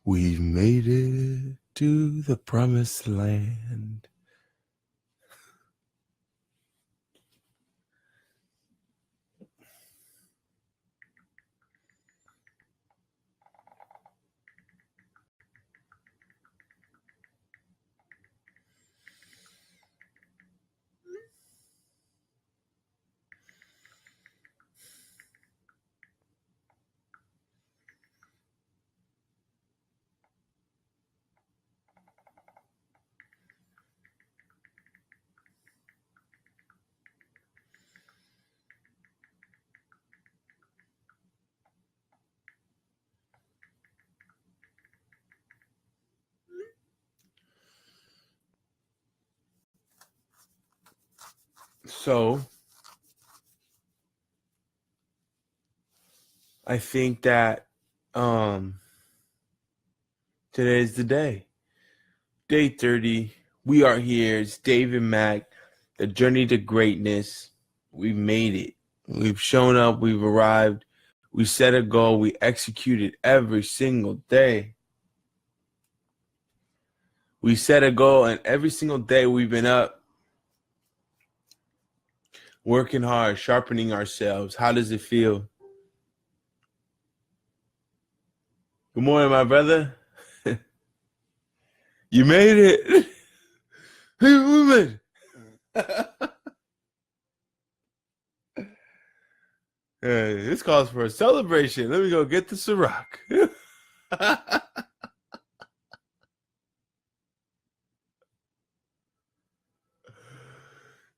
We've made it to the promised land. So I think that today's the day. Day 30. We are here. It's Dave and Mac. The journey to greatness. We've made it. We've shown up. We've arrived. We set a goal. We executed every single day. We set a goal, and every single day we've been up, working hard, sharpening ourselves. How does it feel? Good morning, my brother. You made it. Hey, we made it. Hey, this calls for a celebration. Let me go get the Ciroc.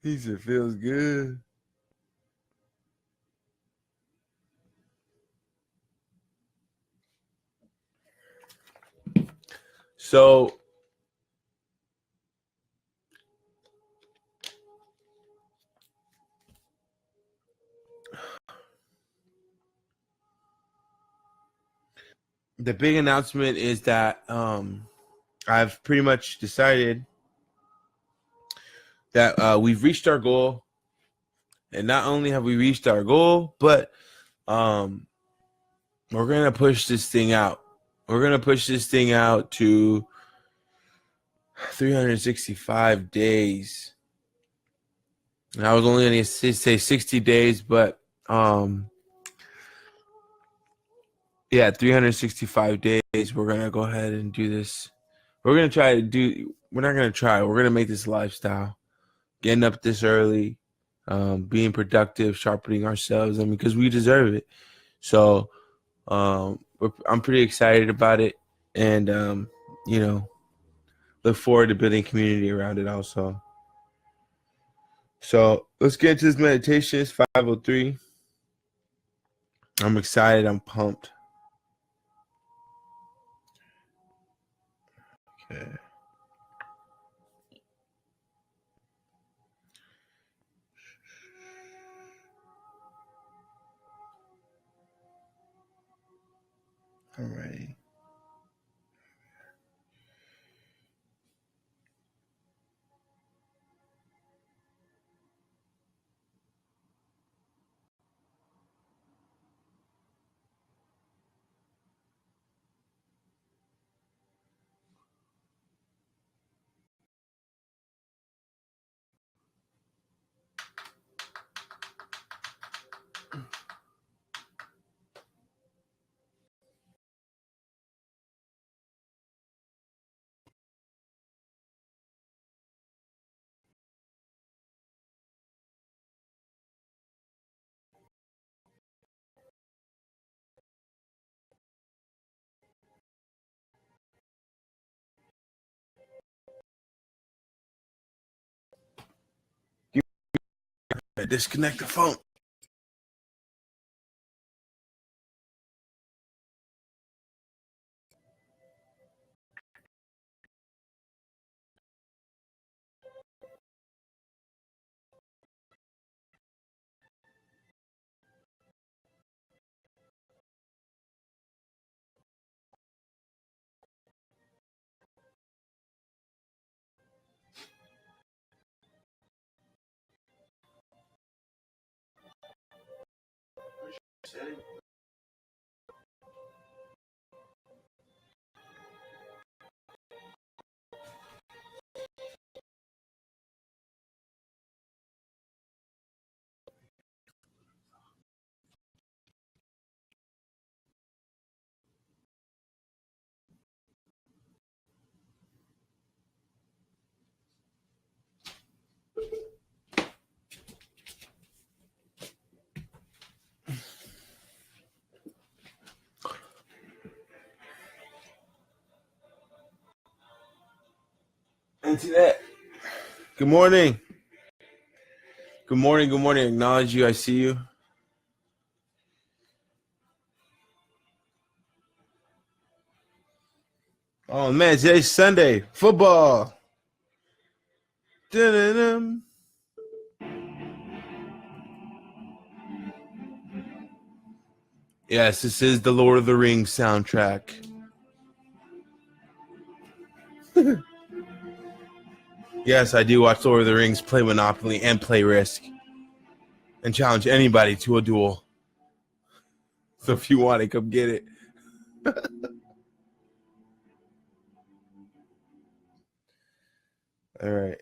He said, feels good. So, the big announcement is that I've pretty much decided that we've reached our goal. And not only have we reached our goal, but we're going to push this thing out. We're going to push this thing out to 365 days. And I was only going to say 60 days, but yeah, 365 days. We're going to go ahead and do this. We're not going to try. We're going to make this a lifestyle. Getting up this early, being productive, sharpening ourselves. I mean, because we deserve it. So I'm pretty excited about it. And, look forward to building community around it also. So let's get into this meditation. It's 5:03. I'm excited. I'm pumped. Okay. All right. Disconnect the phone. didn't see that. Good morning. Good morning. Good morning. Acknowledge you. I see you. Oh man, today's Sunday. Football. Dun-dun-dun. Yes, this is the Lord of the Rings soundtrack. Yes, I do watch Lord of the Rings, play Monopoly, and play Risk, and challenge anybody to a duel. So if you want it, come get it. All right.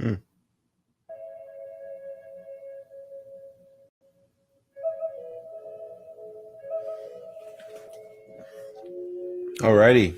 Hmm. Alrighty.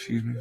Excuse me.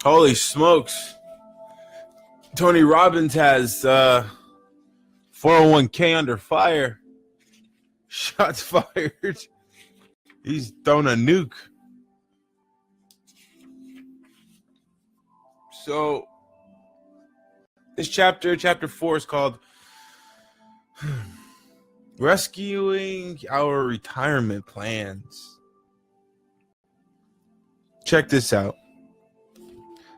Holy smokes. Tony Robbins has 401k under fire. Shots fired. He's thrown a nuke. So this chapter 4, is called Rescuing Our Retirement Plans. Check this out.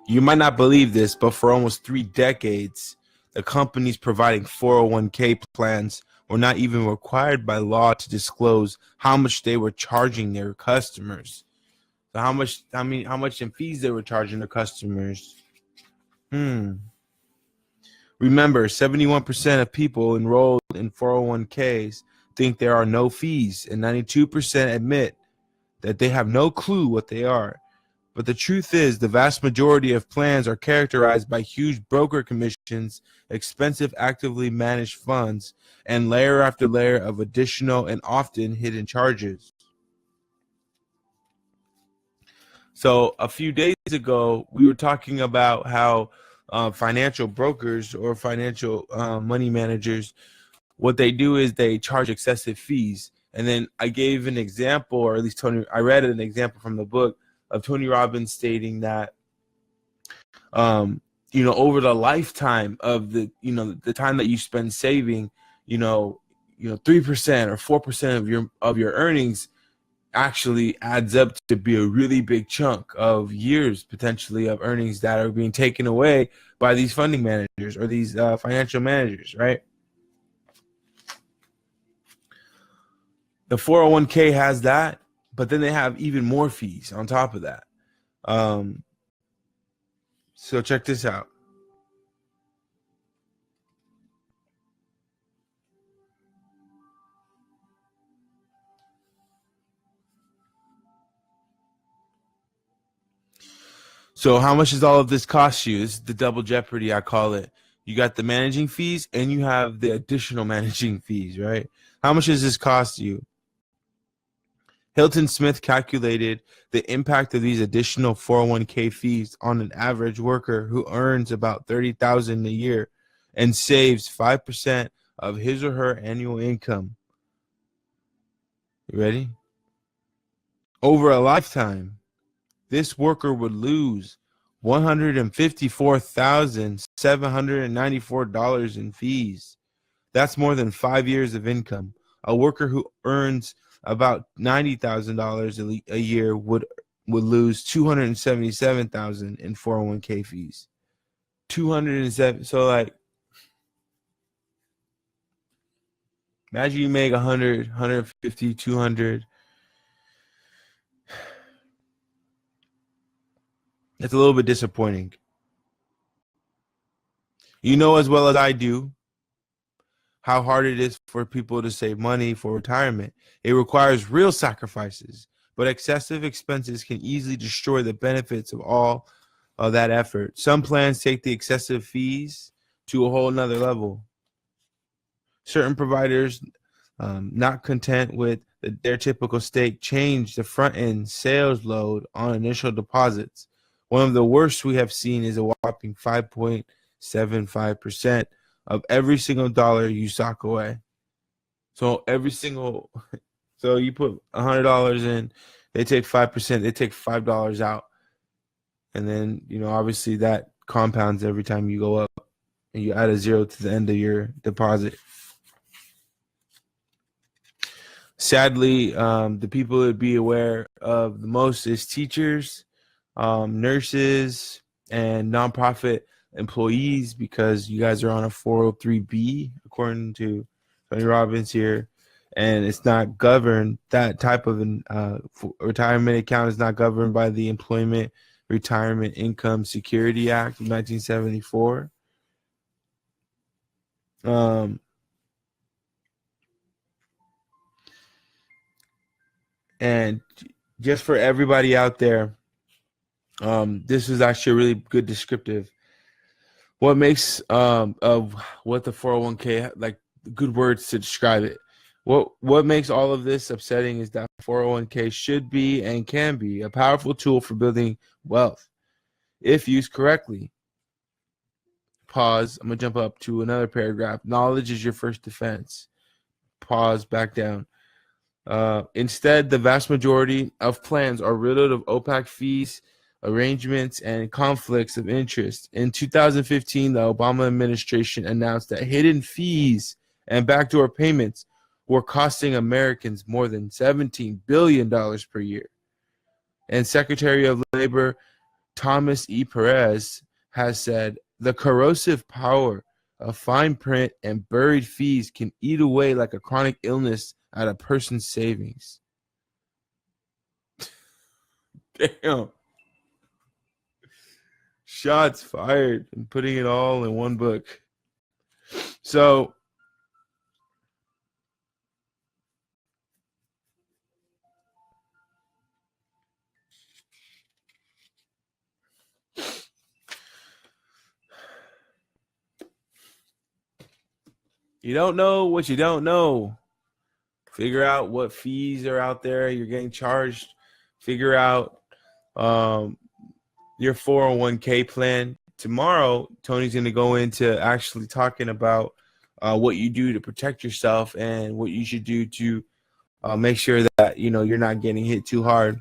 You might not believe this, but for almost 3 decades, the companies providing 401k plans were not even required by law to disclose how much they were charging their customers. So how much in fees they were charging their customers. Remember, 71% of people enrolled in 401ks think there are no fees, and 92% admit that they have no clue what they are. But the truth is, the vast majority of plans are characterized by huge broker commissions, expensive actively managed funds, and layer after layer of additional and often hidden charges. So a few days ago, we were talking about how financial brokers or financial money managers, what they do is they charge excessive fees. And then I gave an example, or at least I read an example from the book of Tony Robbins stating that, over the lifetime of the time that you spend saving, 3% or 4% of your earnings actually adds up to be a really big chunk of years potentially of earnings that are being taken away by these funding managers or these financial managers, right? The 401k has that, but then they have even more fees on top of that. So check this out. So how much does all of this cost you? This is the double jeopardy, I call it. You got the managing fees and you have the additional managing fees, right? How much does this cost you? Hilton Smith calculated the impact of these additional 401k fees on an average worker who earns about $30,000 a year and saves 5% of his or her annual income. You ready? Over a lifetime, this worker would lose $154,794 in fees. That's more than 5 years of income. A worker who earns about $90,000 a year would lose $277,000 in 401k fees. 207. So like, imagine you make 100, 150, 200. That's a little bit disappointing. You know as well as I do how hard it is for people to save money for retirement. It requires real sacrifices, but excessive expenses can easily destroy the benefits of all of that effort. Some plans take the excessive fees to a whole nother level. Certain providers, not content with their typical stake, change the front end sales load on initial deposits. One of the worst we have seen is a whopping 5.75% of every single dollar you sock away. So so you put $100 in, they take 5%, they take $5 out. And then, obviously that compounds every time you go up and you add a zero to the end of your deposit. Sadly, the people that be aware of the most is teachers, nurses, and nonprofit employees, because you guys are on a 403B according to Tony Robbins here, and it's not governed. That type of retirement account is not governed by the Employment Retirement Income Security Act of 1974. And just for everybody out there, this is actually a really good descriptive. What makes of what the 401k, like good words to describe it. What makes all of this upsetting is that 401k should be and can be a powerful tool for building wealth. if used correctly. Pause. I'm going to jump up to another paragraph. Knowledge is your first defense. Pause, back down. Instead, the vast majority of plans are riddled of opaque fees, arrangements, and conflicts of interest. In 2015, the Obama administration announced that hidden fees and backdoor payments were costing Americans more than $17 billion per year. And Secretary of Labor Thomas E. Perez has said the corrosive power of fine print and buried fees can eat away like a chronic illness at a person's savings. Damn. Shots fired and putting it all in one book. So, you don't know what you don't know. Figure out what fees are out there you're getting charged. Figure out your 401k plan. Tomorrow, Tony's going to go into actually talking about what you do to protect yourself and what you should do to make sure that you're not getting hit too hard.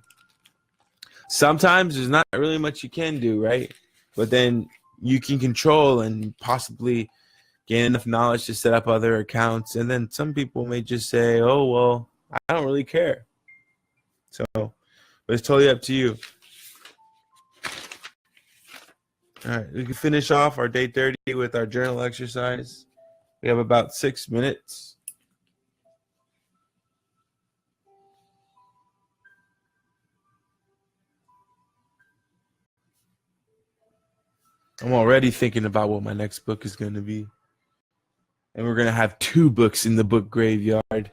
Sometimes there's not really much you can do, right? But then you can control and possibly gain enough knowledge to set up other accounts. And then some people may just say, oh, well, I don't really care. So, but it's totally up to you. All right, we can finish off our day 30 with our journal exercise. We have about 6 minutes. I'm already thinking about what my next book is going to be. And we're going to have 2 books in the book graveyard.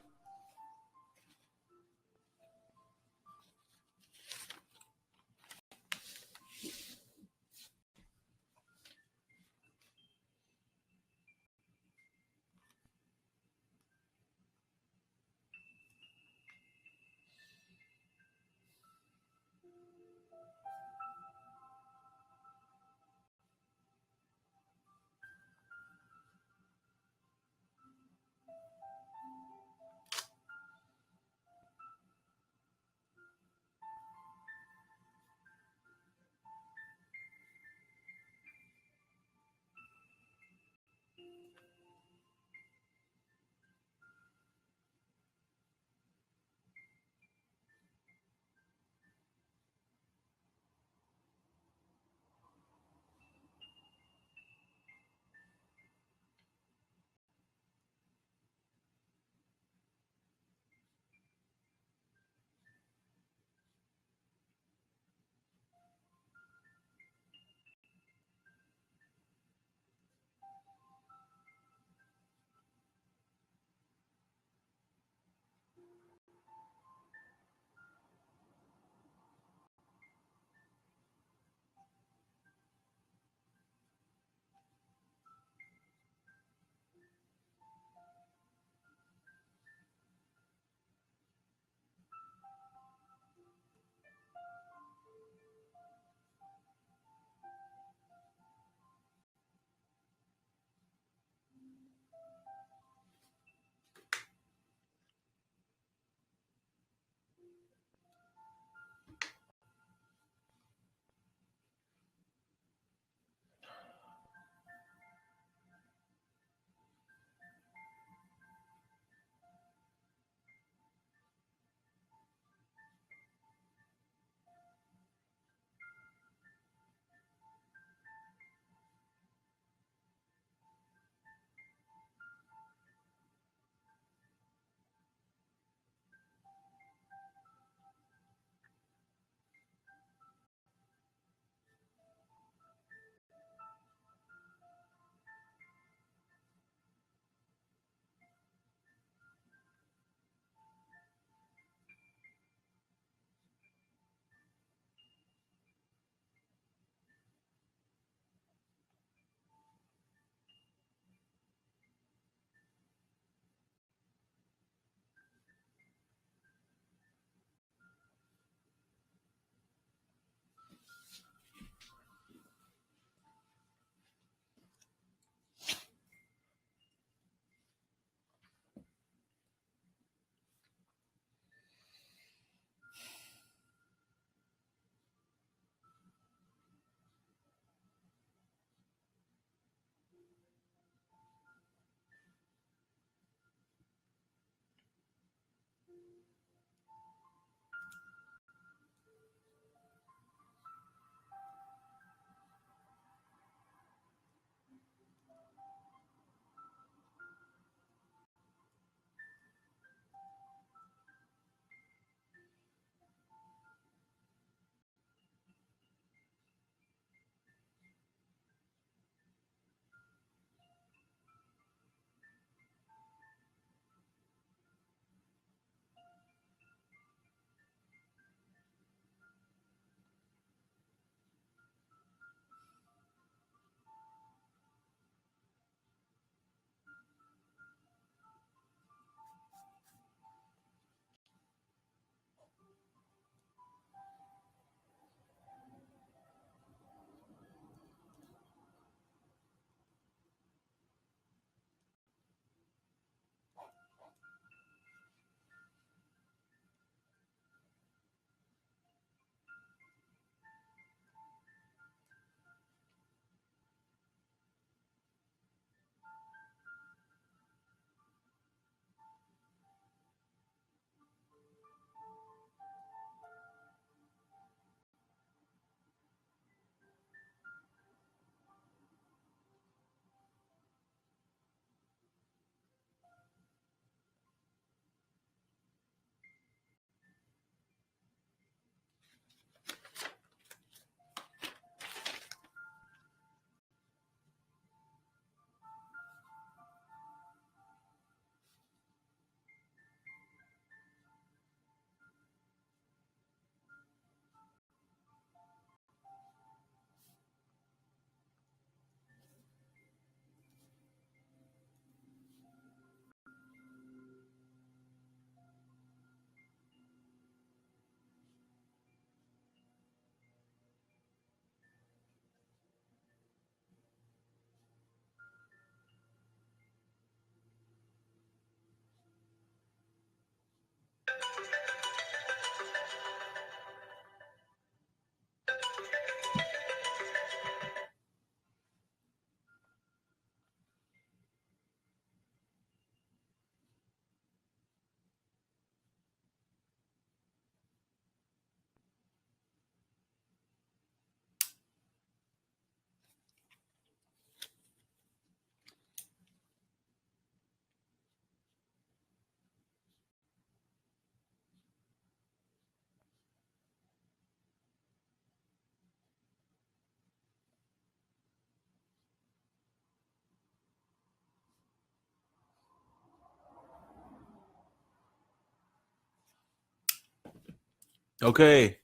Okay.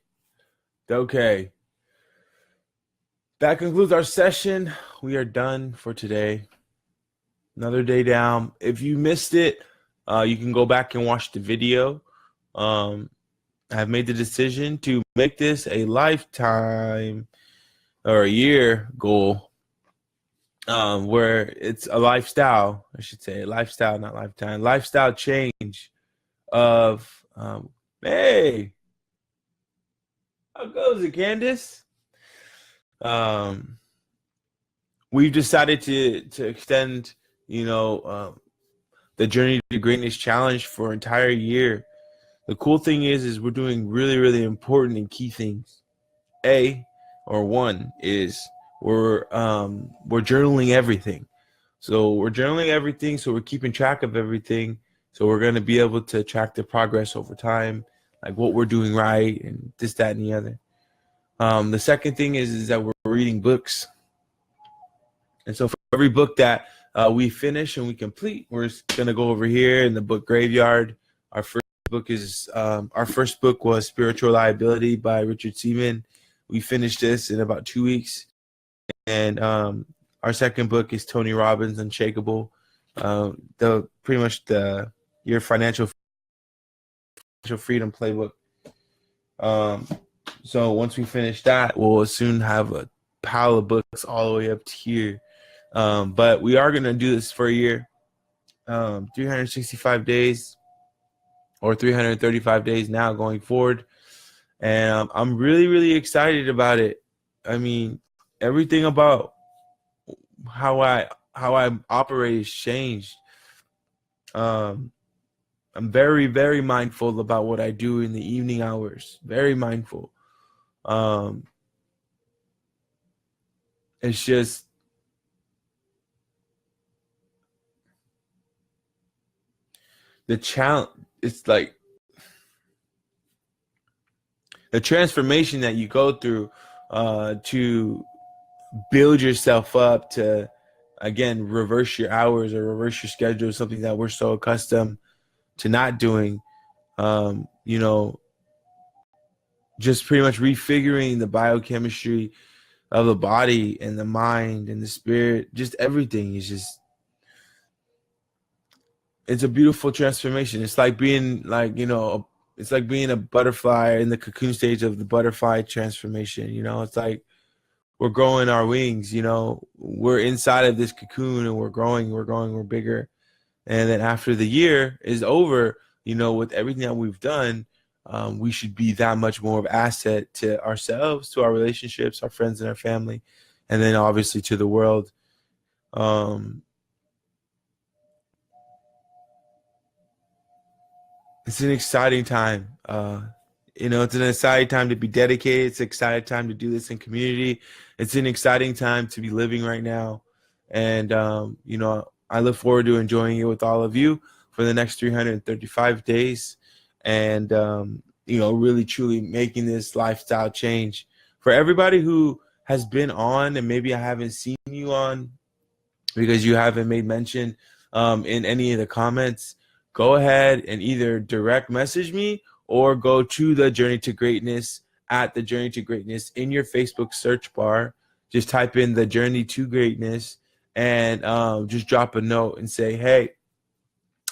Okay. That concludes our session. We are done for today. Another day down. If you missed it, you can go back and watch the video. I've made the decision to make this a lifetime or a year goal, where it's a lifestyle, I should say, lifestyle, not lifetime, lifestyle change of, hey, how goes it, Candace? Um, we've decided to extend, the Journey to Greatness challenge for an entire year. The cool thing is we're doing really, really important and key things. One is we're journaling everything. So we're journaling everything. So we're keeping track of everything. So we're going to be able to track the progress over time, like what we're doing right and this, that, and the other. The second thing is that we're reading books. And so for every book that we finish and we complete, we're going to go over here in the book graveyard. Our first book was Spiritual Liability by Richard Seaman. We finished this in about 2 weeks. And our second book is Tony Robbins' Unshakable. Your financial freedom playbook. So once we finish that, we'll soon have a pile of books all the way up to here. But we are going to do this for a year, 365 days or 335 days now going forward. And I'm really, really excited about it. I mean, everything about how I operate has changed. I'm very, very mindful about what I do in the evening hours. Very mindful. It's just the challenge. It's like the transformation that you go through to build yourself up to, again, reverse your hours or reverse your schedule, something that we're so accustomed to not doing. Just pretty much refiguring the biochemistry of the body and the mind and the spirit. Just everything is just, it's a beautiful transformation. It's like being it's like being a butterfly in the cocoon stage of the butterfly transformation. It's like we're growing our wings. We're inside of this cocoon and we're growing, we're bigger. And then after the year is over, with everything that we've done, we should be that much more of an asset to ourselves, to our relationships, our friends and our family, and then obviously to the world. It's an exciting time. It's an exciting time to be dedicated. It's an exciting time to do this in community. It's an exciting time to be living right now. And, I look forward to enjoying it with all of you for the next 335 days. And, really, truly making this lifestyle change. For everybody who has been on and maybe I haven't seen you on because you haven't made mention in any of the comments, go ahead and either direct message me or go to the Journey to Greatness at the Journey to Greatness in your Facebook search bar. Just type in the Journey to Greatness and just drop a note and say, hey,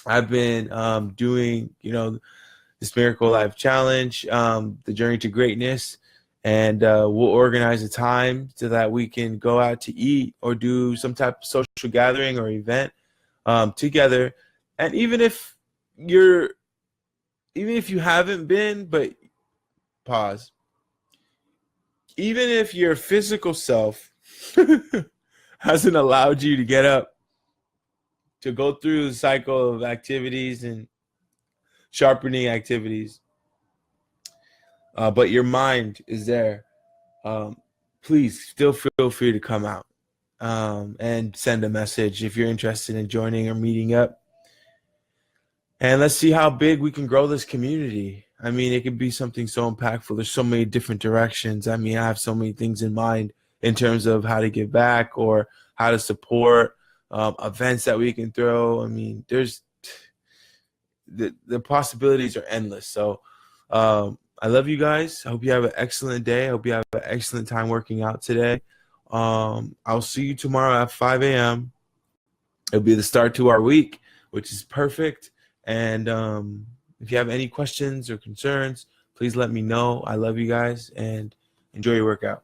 I've been doing, this Miracle Life Challenge, the Journey to Greatness, and we'll organize a time so that we can go out to eat or do some type of social gathering or event together. And even if you haven't been, but pause. Even if your physical self hasn't allowed you to get up to go through the cycle of activities and sharpening activities, but your mind is there, please still feel free to come out and send a message if you're interested in joining or meeting up. And let's see how big we can grow this community. I mean, it could be something so impactful. There's so many different directions. I mean, I have so many things in mind in terms of how to give back or how to support events that we can throw. I mean, there's the possibilities are endless. So I love you guys. I hope you have an excellent day. I hope you have an excellent time working out today. I'll see you tomorrow at 5 a.m. It'll be the start to our week, which is perfect. And if you have any questions or concerns, please let me know. I love you guys and enjoy your workout.